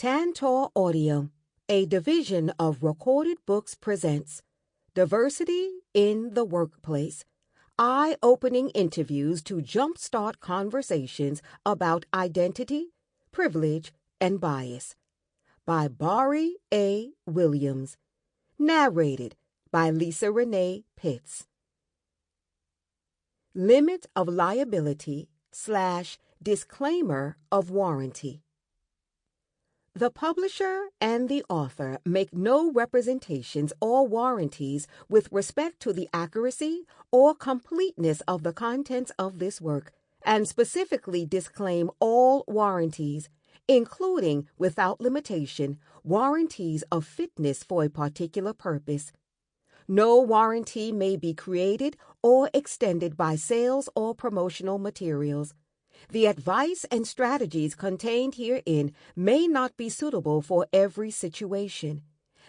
Tantor Audio, a division of Recorded Books, presents Diversity in the Workplace, eye-opening interviews to jumpstart conversations about identity, privilege, and bias, by Bärí A. Williams, narrated by Lisa Reneé Pitts. Limit of liability / disclaimer of warranty. The publisher and the author make no representations or warranties with respect to the accuracy or completeness of the contents of this work, and specifically disclaim all warranties, including, without limitation, warranties of fitness for a particular purpose. No warranty may be created or extended by sales or promotional materials. The advice and strategies contained herein may not be suitable for every situation.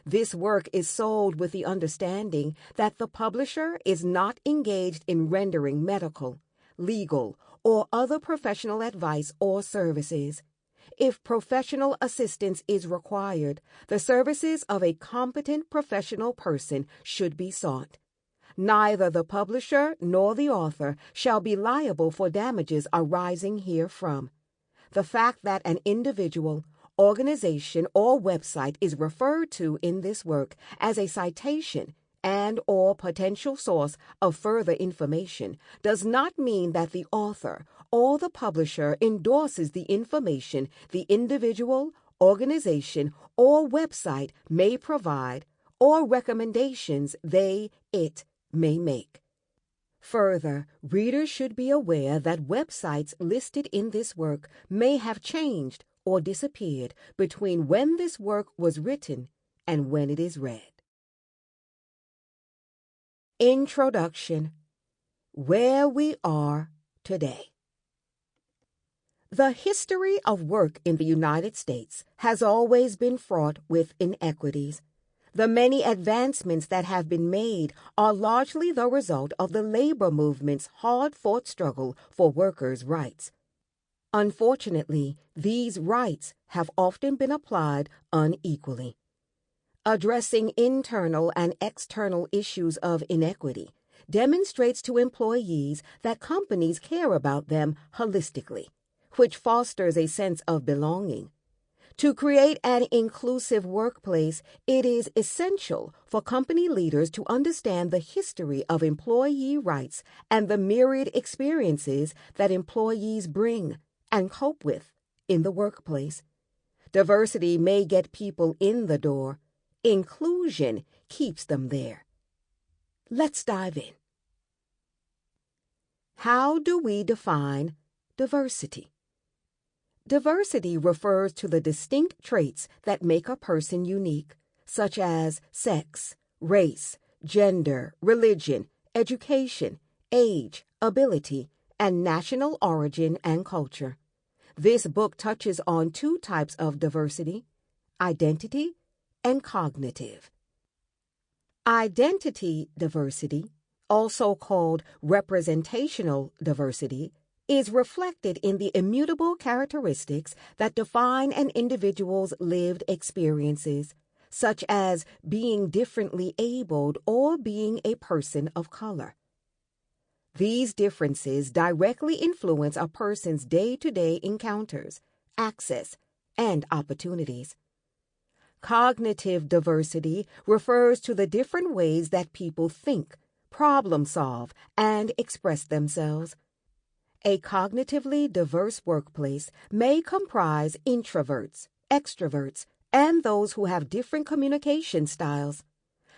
This work is sold with the understanding that the publisher is not engaged in rendering medical, legal, or other professional advice or services. If professional assistance is required, the services of a competent professional person should be sought. Neither the publisher nor the author shall be liable for damages arising herefrom. The fact that an individual, organization, or website is referred to in this work as a citation and/or potential source of further information does not mean that the author or the publisher endorses the information the individual, organization, or website may provide or recommendations it may make. Further, readers should be aware that websites listed in this work may have changed or disappeared between when this work was written and when it is read. Introduction. Where we are today. The history of work in the United States has always been fraught with inequities. The many advancements that have been made are largely the result of the labor movement's hard-fought struggle for workers' rights. Unfortunately, these rights have often been applied unequally. Addressing internal and external issues of inequity demonstrates to employees that companies care about them holistically, which fosters a sense of belonging. To create an inclusive workplace, it is essential for company leaders to understand the history of employee rights and the myriad experiences that employees bring and cope with in the workplace. Diversity may get people in the door. Inclusion keeps them there. Let's dive in. How do we define diversity? Diversity refers to the distinct traits that make a person unique, such as sex, race, gender, religion, education, age, ability, and national origin and culture. This book touches on two types of diversity: identity and cognitive. Identity diversity, also called representational diversity, is reflected in the immutable characteristics that define an individual's lived experiences, such as being differently abled or being a person of color. These differences directly influence a person's day-to-day encounters, access, and opportunities. Cognitive diversity refers to the different ways that people think, problem solve, and express themselves. A cognitively diverse workplace may comprise introverts, extroverts, and those who have different communication styles.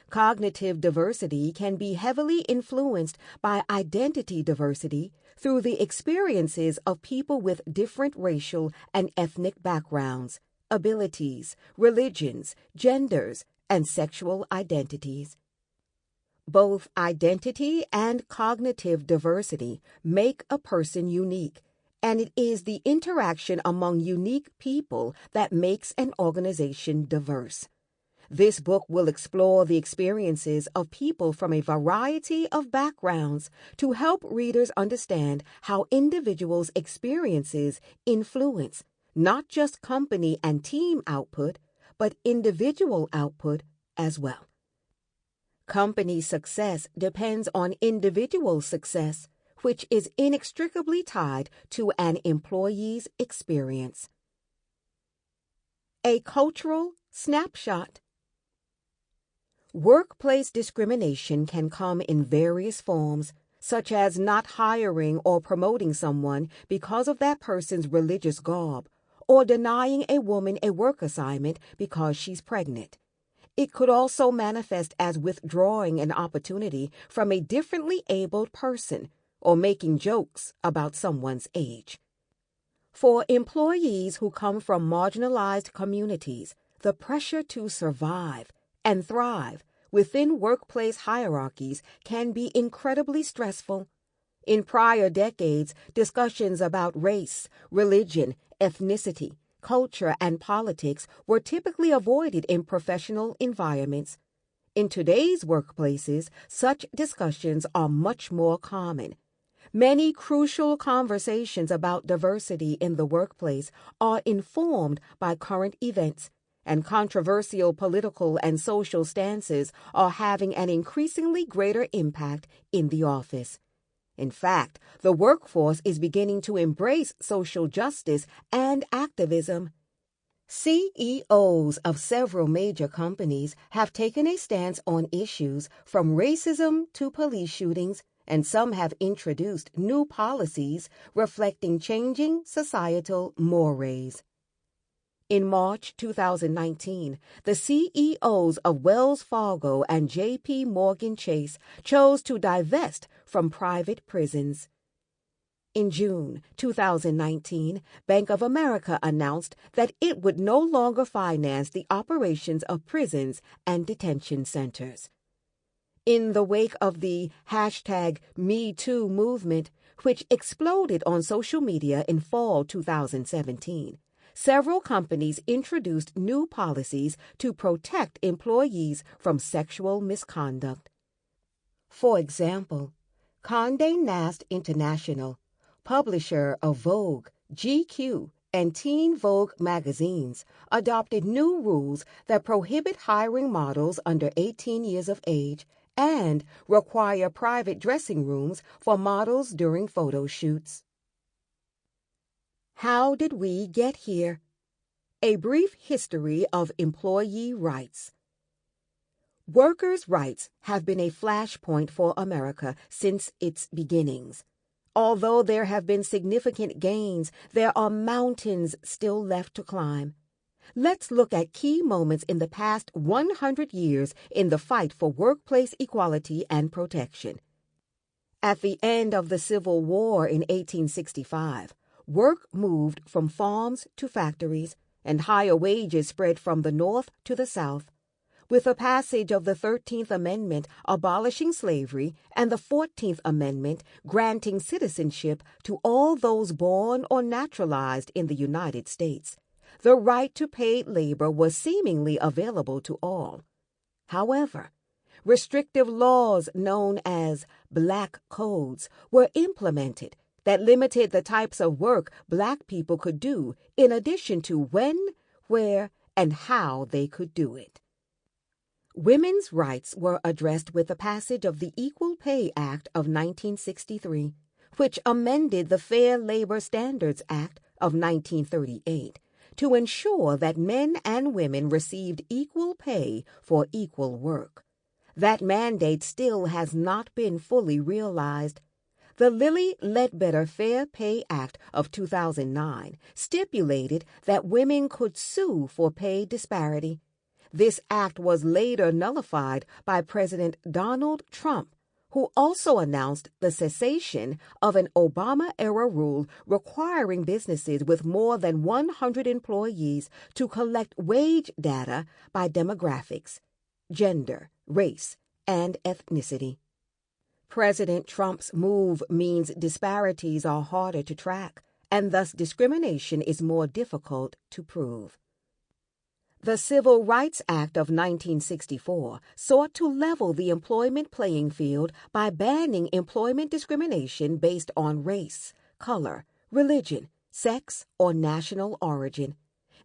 Cognitive diversity can be heavily influenced by identity diversity through the experiences of people with different racial and ethnic backgrounds, abilities, religions, genders, and sexual identities. Both identity and cognitive diversity make a person unique, and it is the interaction among unique people that makes an organization diverse. This book will explore the experiences of people from a variety of backgrounds to help readers understand how individuals' experiences influence, not just company and team output, but individual output as well. Company success depends on individual success, which is inextricably tied to an employee's experience. A cultural snapshot. Workplace discrimination can come in various forms, such as not hiring or promoting someone because of that person's religious garb, or denying a woman a work assignment because she's pregnant. It could also manifest as withdrawing an opportunity from a differently abled person or making jokes about someone's age. For employees who come from marginalized communities, the pressure to survive and thrive within workplace hierarchies can be incredibly stressful. In prior decades, discussions about race, religion, ethnicity, culture, and politics were typically avoided in professional environments. In today's workplaces, such discussions are much more common. Many crucial conversations about diversity in the workplace are informed by current events, and controversial political and social stances are having an increasingly greater impact in the office. In fact, the workforce is beginning to embrace social justice and activism. CEOs of several major companies have taken a stance on issues from racism to police shootings, and some have introduced new policies reflecting changing societal mores. In March 2019, the CEOs of Wells Fargo and J.P. Morgan Chase chose to divest from private prisons. In June 2019, Bank of America announced that it would no longer finance the operations of prisons and detention centers. In the wake of the #MeToo movement, which exploded on social media in fall 2017, several companies introduced new policies to protect employees from sexual misconduct. For example, Condé Nast International, publisher of Vogue, GQ, and Teen Vogue magazines, adopted new rules that prohibit hiring models under 18 years of age and require private dressing rooms for models during photo shoots. How did we get here? A brief history of employee rights. Workers' rights have been a flashpoint for America since its beginnings. Although there have been significant gains, there are mountains still left to climb. Let's look at key moments in the past 100 years in the fight for workplace equality and protection. At the end of the Civil War in 1865, work moved from farms to factories, and higher wages spread from the North to the South. With the passage of the 13th Amendment abolishing slavery and the 14th Amendment granting citizenship to all those born or naturalized in the United States, the right to paid labor was seemingly available to all. However, restrictive laws known as black codes were implemented that limited the types of work black people could do in addition to when, where, and how they could do it. Women's rights were addressed with the passage of the Equal Pay Act of 1963, which amended the Fair Labor Standards Act of 1938 to ensure that men and women received equal pay for equal work. That mandate still has not been fully realized. The Lilly Ledbetter Fair Pay Act of 2009 stipulated that women could sue for pay disparity. This act was later nullified by President Donald Trump, who also announced the cessation of an Obama-era rule requiring businesses with more than 100 employees to collect wage data by demographics, gender, race, and ethnicity. President Trump's move means disparities are harder to track, and thus discrimination is more difficult to prove. The Civil Rights Act of 1964 sought to level the employment playing field by banning employment discrimination based on race, color, religion, sex, or national origin.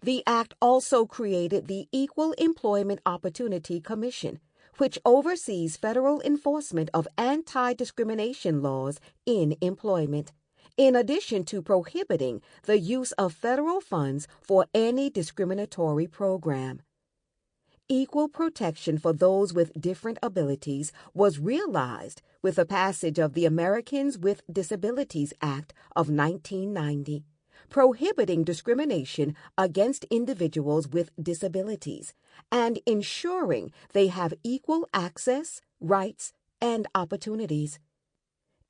The Act also created the Equal Employment Opportunity Commission, which oversees federal enforcement of anti-discrimination laws in employment, in addition to prohibiting the use of federal funds for any discriminatory program. Equal protection for those with different abilities was realized with the passage of the Americans with Disabilities Act of 1990, prohibiting discrimination against individuals with disabilities and ensuring they have equal access, rights, and opportunities.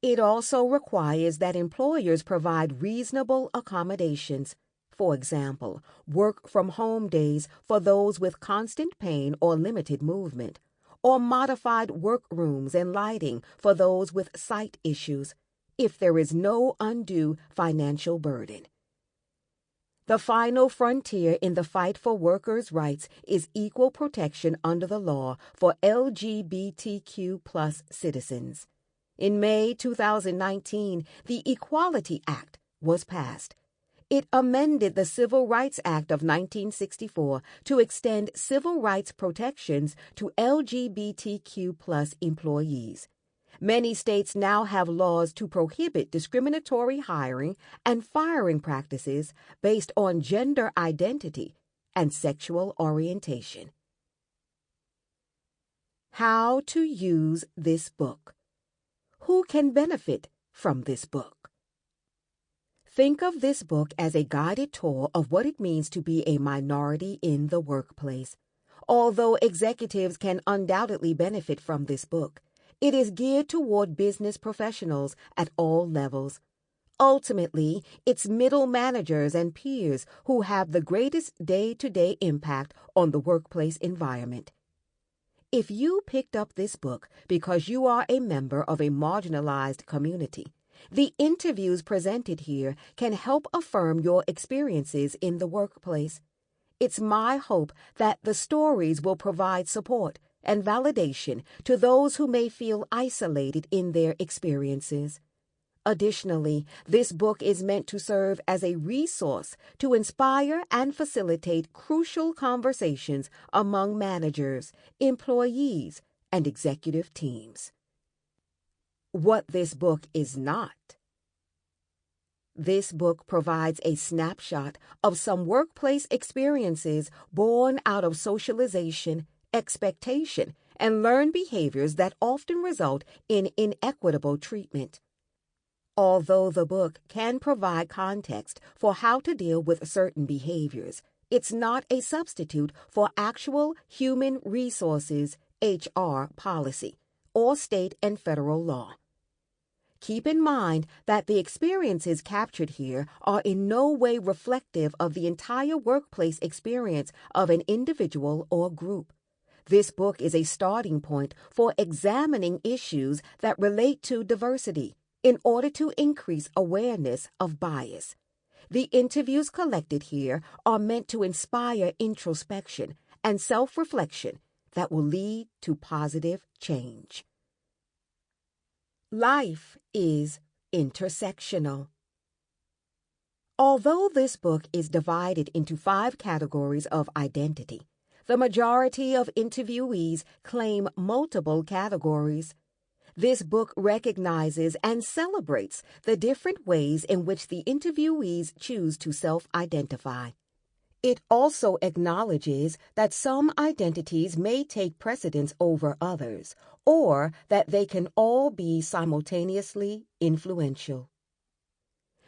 It also requires that employers provide reasonable accommodations. For example, work-from-home days for those with constant pain or limited movement, or modified workrooms and lighting for those with sight issues, if there is no undue financial burden. The final frontier in the fight for workers' rights is equal protection under the law for LGBTQ+ citizens. In May 2019, the Equality Act was passed. It amended the Civil Rights Act of 1964 to extend civil rights protections to LGBTQ+ employees. Many states now have laws to prohibit discriminatory hiring and firing practices based on gender identity and sexual orientation. How to use this book. Who can benefit from this book? Think of this book as a guided tour of what it means to be a minority in the workplace. Although executives can undoubtedly benefit from this book, it is geared toward business professionals at all levels. Ultimately, it's middle managers and peers who have the greatest day-to-day impact on the workplace environment. If you picked up this book because you are a member of a marginalized community, the interviews presented here can help affirm your experiences in the workplace. It's my hope that the stories will provide support and validation to those who may feel isolated in their experiences. Additionally, this book is meant to serve as a resource to inspire and facilitate crucial conversations among managers, employees, and executive teams. What this book is not. This book provides a snapshot of some workplace experiences born out of socialization, expectation, and learned behaviors that often result in inequitable treatment. Although the book can provide context for how to deal with certain behaviors, it's not a substitute for actual human resources HR policy or state and federal law. Keep in mind that the experiences captured here are in no way reflective of the entire workplace experience of an individual or group. This book is a starting point for examining issues that relate to diversity in order to increase awareness of bias. The interviews collected here are meant to inspire introspection and self-reflection that will lead to positive change. Life is intersectional. Although this book is divided into 5 categories of identity, the majority of interviewees claim multiple categories. This book recognizes and celebrates the different ways in which the interviewees choose to self-identify. It also acknowledges that some identities may take precedence over others, or that they can all be simultaneously influential.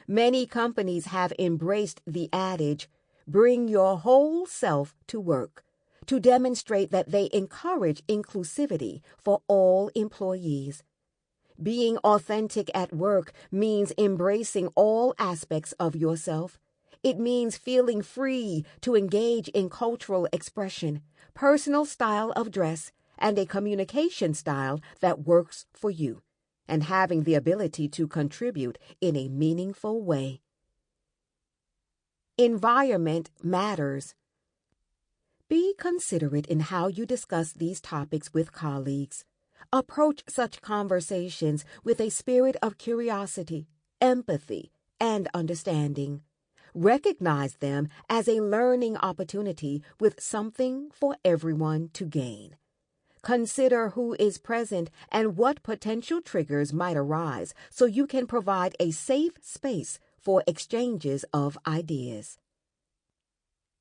Many companies have embraced the adage, "Bring your whole self to work," to demonstrate that they encourage inclusivity for all employees. Being authentic at work means embracing all aspects of yourself. It means feeling free to engage in cultural expression, personal style of dress, and a communication style that works for you, and having the ability to contribute in a meaningful way. Environment matters. Be considerate in how you discuss these topics with colleagues. Approach such conversations with a spirit of curiosity, empathy, and understanding. Recognize them as a learning opportunity with something for everyone to gain. Consider who is present and what potential triggers might arise so you can provide a safe space for exchanges of ideas.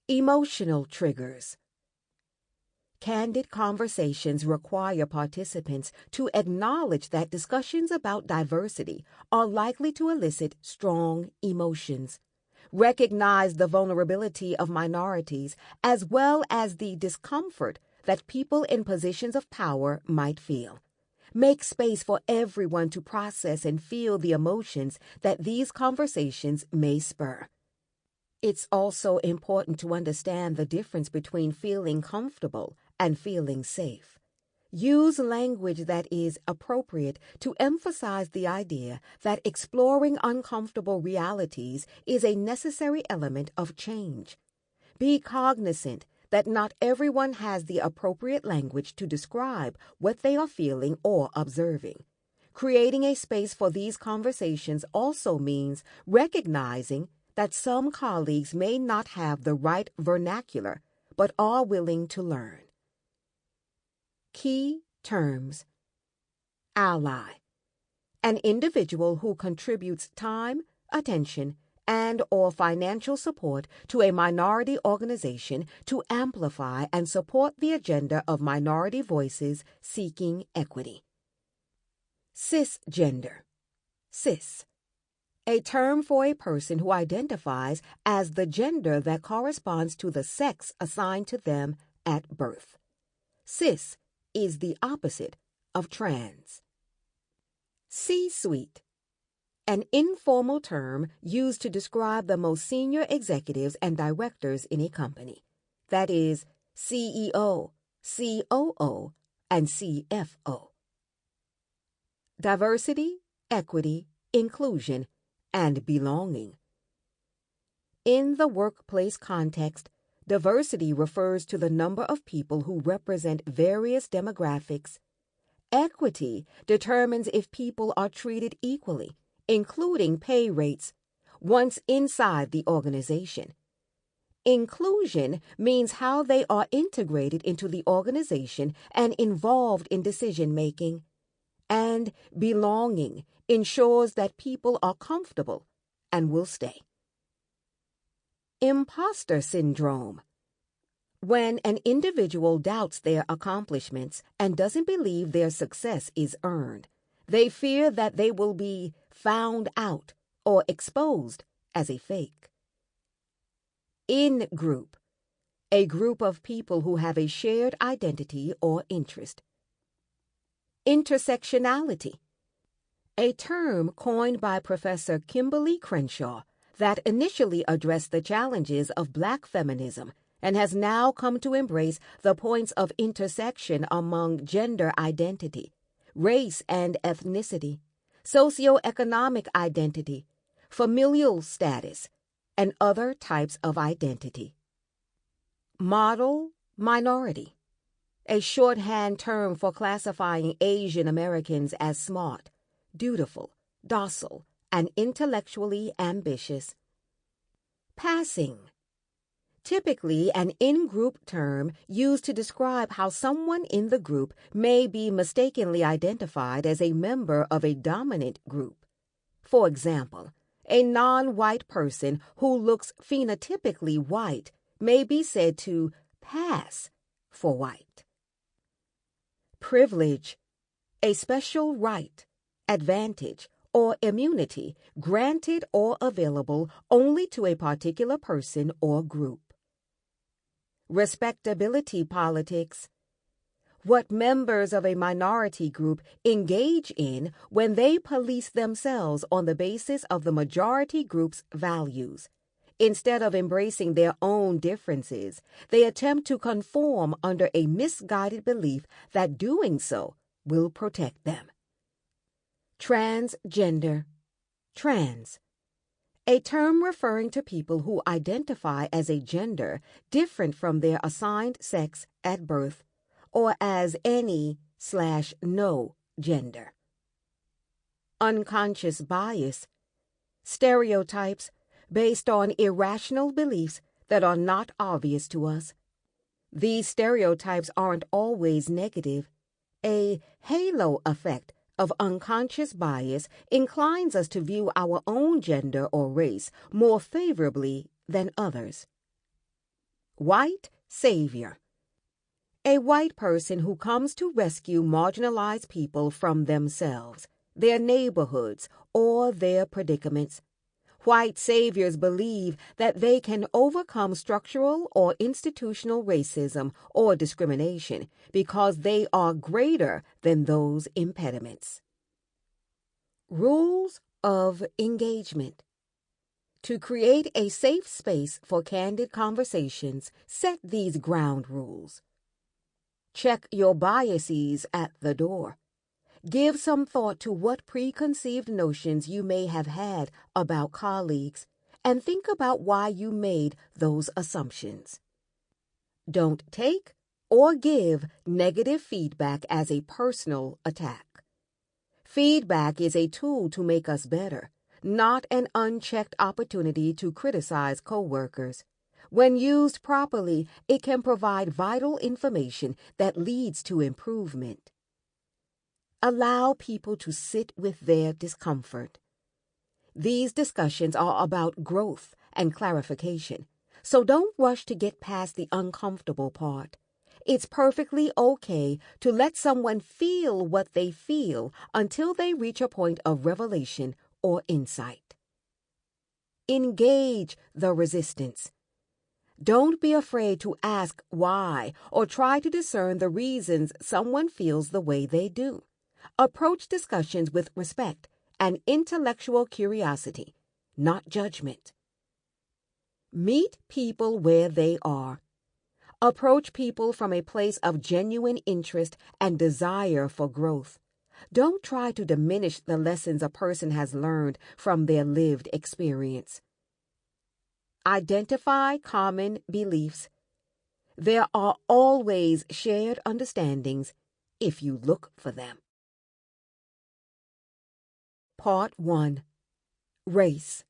Emotional triggers. Candid conversations require participants to acknowledge that discussions about diversity are likely to elicit strong emotions. Recognize the vulnerability of minorities as well as the discomfort that people in positions of power might feel. Make space for everyone to process and feel the emotions that these conversations may spur. It's also important to understand the difference between feeling comfortable and feeling safe. Use language that is appropriate to emphasize the idea that exploring uncomfortable realities is a necessary element of change. Be cognizant that not everyone has the appropriate language to describe what they are feeling or observing. Creating a space for these conversations also means recognizing that some colleagues may not have the right vernacular but are willing to learn. Key terms. Ally. An individual who contributes time, attention, and/or financial support to a minority organization to amplify and support the agenda of minority voices seeking equity. Cisgender. Cis. A term for a person who identifies as the gender that corresponds to the sex assigned to them at birth. Cis is the opposite of trans. C-suite. An informal term used to describe the most senior executives and directors in a company. That is, CEO, COO, and CFO. Diversity, equity, inclusion, and belonging. In the workplace context, diversity refers to the number of people who represent various demographics. Equity determines if people are treated equally, including pay rates, once inside the organization. Inclusion means how they are integrated into the organization and involved in decision-making. And belonging ensures that people are comfortable and will stay. Imposter syndrome. When an individual doubts their accomplishments and doesn't believe their success is earned, they fear that they will be found out or exposed as a fake. In-group. A group of people who have a shared identity or interest. Intersectionality. A term coined by Professor Kimberly Crenshaw that initially addressed the challenges of Black feminism and has now come to embrace the points of intersection among gender identity, race and ethnicity, socioeconomic identity, familial status, and other types of identity. Model minority. A shorthand term for classifying Asian Americans as smart, dutiful, docile, and intellectually ambitious. Passing. Typically an in-group term used to describe how someone in the group may be mistakenly identified as a member of a dominant group. For example, a non-white person who looks phenotypically white may be said to pass for white. Privilege. A special right, advantage, or immunity granted or available only to a particular person or group. Respectability politics. What members of a minority group engage in when they police themselves on the basis of the majority group's values. Instead of embracing their own differences, they attempt to conform under a misguided belief that doing so will protect them. Transgender. Trans. A term referring to people who identify as a gender different from their assigned sex at birth, or as any/no gender. Unconscious bias. Stereotypes, based on irrational beliefs that are not obvious to us. These stereotypes aren't always negative. A halo effect of unconscious bias inclines us to view our own gender or race more favorably than others. White savior. A white person who comes to rescue marginalized people from themselves, their neighborhoods, or their predicaments. White saviors believe that they can overcome structural or institutional racism or discrimination because they are greater than those impediments. Rules of engagement. To create a safe space for candid conversations, set these ground rules. Check your biases at the door. Give some thought to what preconceived notions you may have had about colleagues, and think about why you made those assumptions. Don't take or give negative feedback as a personal attack. Feedback is a tool to make us better, not an unchecked opportunity to criticize coworkers. When used properly, it can provide vital information that leads to improvement. Allow people to sit with their discomfort. These discussions are about growth and clarification, so don't rush to get past the uncomfortable part. It's perfectly okay to let someone feel what they feel until they reach a point of revelation or insight. Engage the resistance. Don't be afraid to ask why or try to discern the reasons someone feels the way they do. Approach discussions with respect and intellectual curiosity, not judgment. Meet people where they are. Approach people from a place of genuine interest and desire for growth. Don't try to diminish the lessons a person has learned from their lived experience. Identify common beliefs. There are always shared understandings if you look for them. Part 1. Race.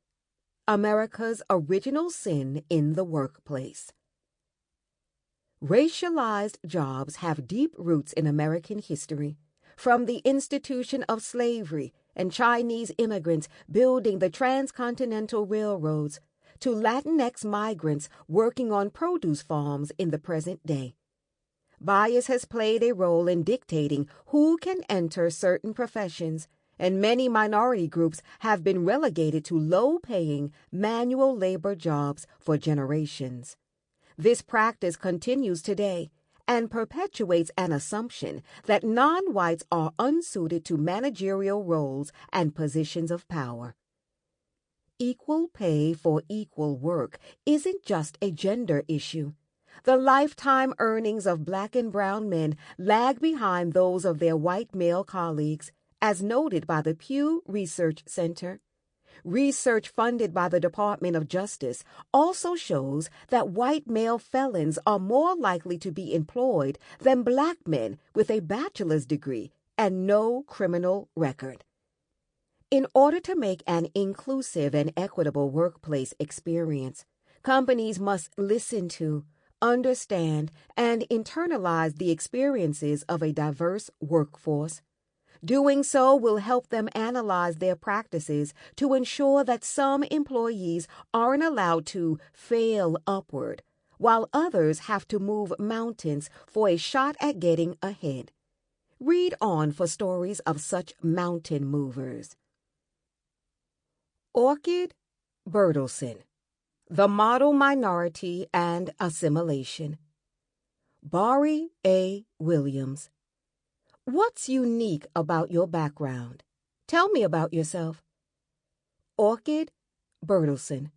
America's original sin in the workplace. Racialized jobs have deep roots in American history, from the institution of slavery and Chinese immigrants building the transcontinental railroads to Latinx migrants working on produce farms in the present day. Bias has played a role in dictating who can enter certain professions, and many minority groups have been relegated to low-paying manual labor jobs for generations. This practice continues today and perpetuates an assumption that non-whites are unsuited to managerial roles and positions of power. Equal pay for equal work isn't just a gender issue. The lifetime earnings of Black and brown men lag behind those of their white male colleagues, as noted by the Pew Research Center. Research funded by the Department of Justice also shows that white male felons are more likely to be employed than Black men with a bachelor's degree and no criminal record. In order to make an inclusive and equitable workplace experience, companies must listen to, understand, and internalize the experiences of a diverse workforce. Doing so will help them analyze their practices to ensure that some employees aren't allowed to fail upward, while others have to move mountains for a shot at getting ahead. Read on for stories of such mountain movers. Orchid Bertelsen, The Model Minority and Assimilation. Bärí A. Williams. What's unique about your background? Tell me about yourself. Orchid Bertelsen.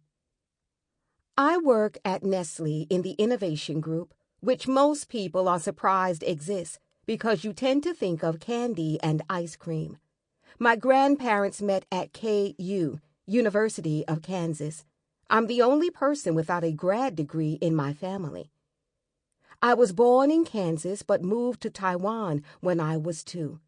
I work at Nestlé in the Innovation Group, which most people are surprised exists because you tend to think of candy and ice cream. My grandparents met at KU, University of Kansas. I'm the only person without a grad degree in my family. I was born in Kansas but moved to Taiwan when I was 2.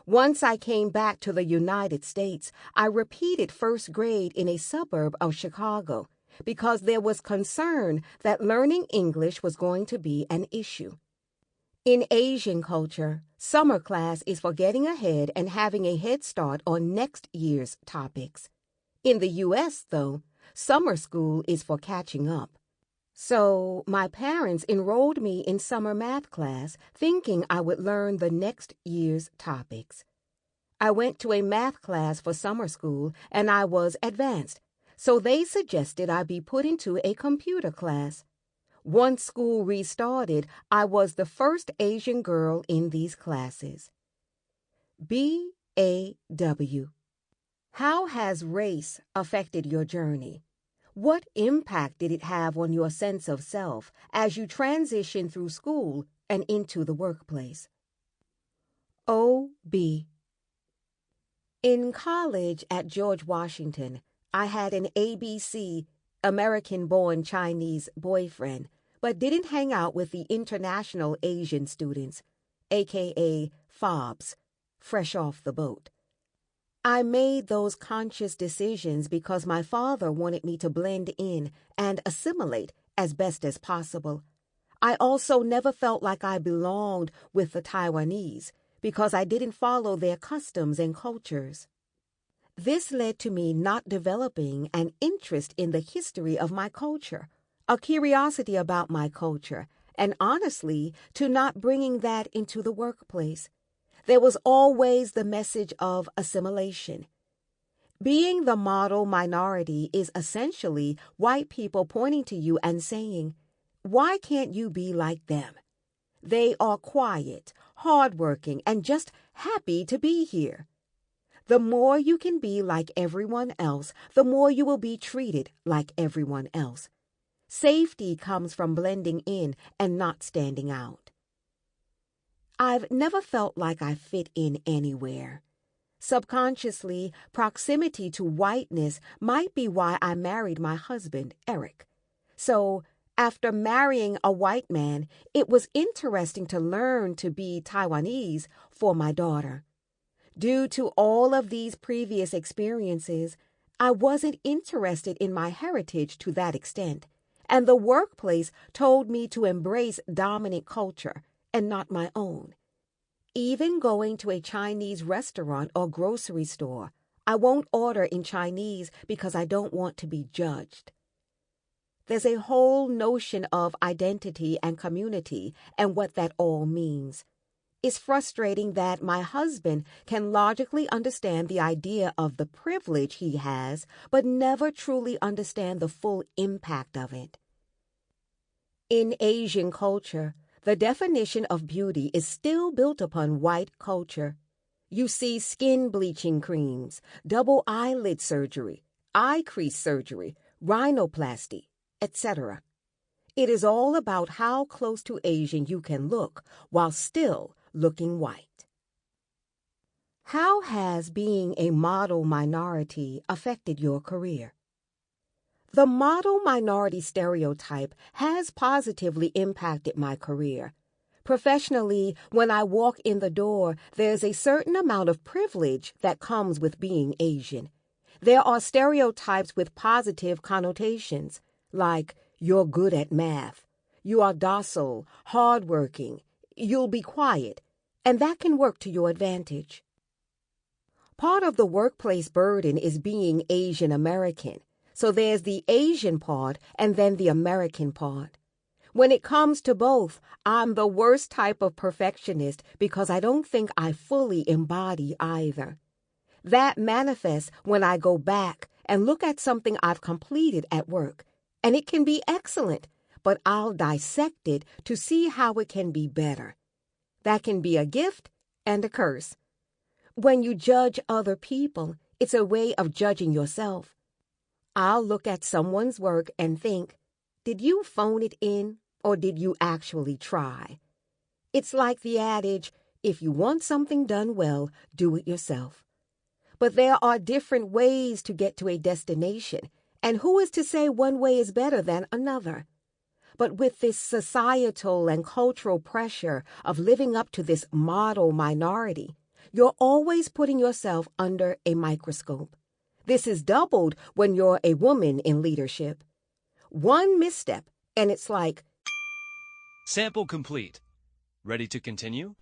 Once I came back to the United States, I repeated first grade in a suburb of Chicago because there was concern that learning English was going to be an issue. In Asian culture, summer class is for getting ahead and having a head start on next year's topics. In the U.S., though, summer school is for catching up. So my parents enrolled me in summer math class thinking I would learn the next year's topics. I went to a math class for summer school and I was advanced, so they suggested I be put into a computer class. Once school restarted, I was the first Asian girl in these classes. BAW. How has race affected your journey? What impact did it have on your sense of self as you transition through school and into the workplace? OB. In college at George Washington, I had an ABC, American-born Chinese boyfriend, but didn't hang out with the international Asian students, aka FOBs, fresh off the boat. I made those conscious decisions because my father wanted me to blend in and assimilate as best as possible. I also never felt like I belonged with the Taiwanese because I didn't follow their customs and cultures. This led to me not developing an interest in the history of my culture, a curiosity about my culture, and honestly, to not bringing that into the workplace. There was always the message of assimilation. Being the model minority is essentially white people pointing to you and saying, "Why can't you be like them? They are quiet, hardworking, and just happy to be here." The more you can be like everyone else, the more you will be treated like everyone else. Safety comes from blending in and not standing out. I've never felt like I fit in anywhere. Subconsciously, proximity to whiteness might be why I married my husband, Eric. So, after marrying a white man, it was interesting to learn to be Taiwanese for my daughter. Due to all of these previous experiences, I wasn't interested in my heritage to that extent, and the workplace told me to embrace dominant culture and not my own. Even going to a Chinese restaurant or grocery store, I won't order in Chinese because I don't want to be judged. There's a whole notion of identity and community and what that all means. It's frustrating that my husband can logically understand the idea of the privilege he has, but never truly understand the full impact of it. In Asian culture, the definition of beauty is still built upon white culture. You see skin bleaching creams, double eyelid surgery, eye crease surgery, rhinoplasty, etc. It is all about how close to Asian you can look while still looking white. How has being a model minority affected your career? The model minority stereotype has positively impacted my career. Professionally, when I walk in the door, there's a certain amount of privilege that comes with being Asian. There are stereotypes with positive connotations, like you're good at math, you are docile, hardworking, you'll be quiet, and that can work to your advantage. Part of the workplace burden is being Asian American. So there's the Asian part and then the American part. When it comes to both, I'm the worst type of perfectionist because I don't think I fully embody either. That manifests when I go back and look at something I've completed at work, and it can be excellent, but I'll dissect it to see how it can be better. That can be a gift and a curse. When you judge other people, it's a way of judging yourself. I'll look at someone's work and think, did you phone it in or did you actually try? It's like the adage, if you want something done well, do it yourself. But there are different ways to get to a destination, and who is to say one way is better than another? But with this societal and cultural pressure of living up to this model minority, You're always putting yourself under a microscope. This is doubled when you're a woman in leadership. One misstep, and it's like, Sample complete. Ready to continue?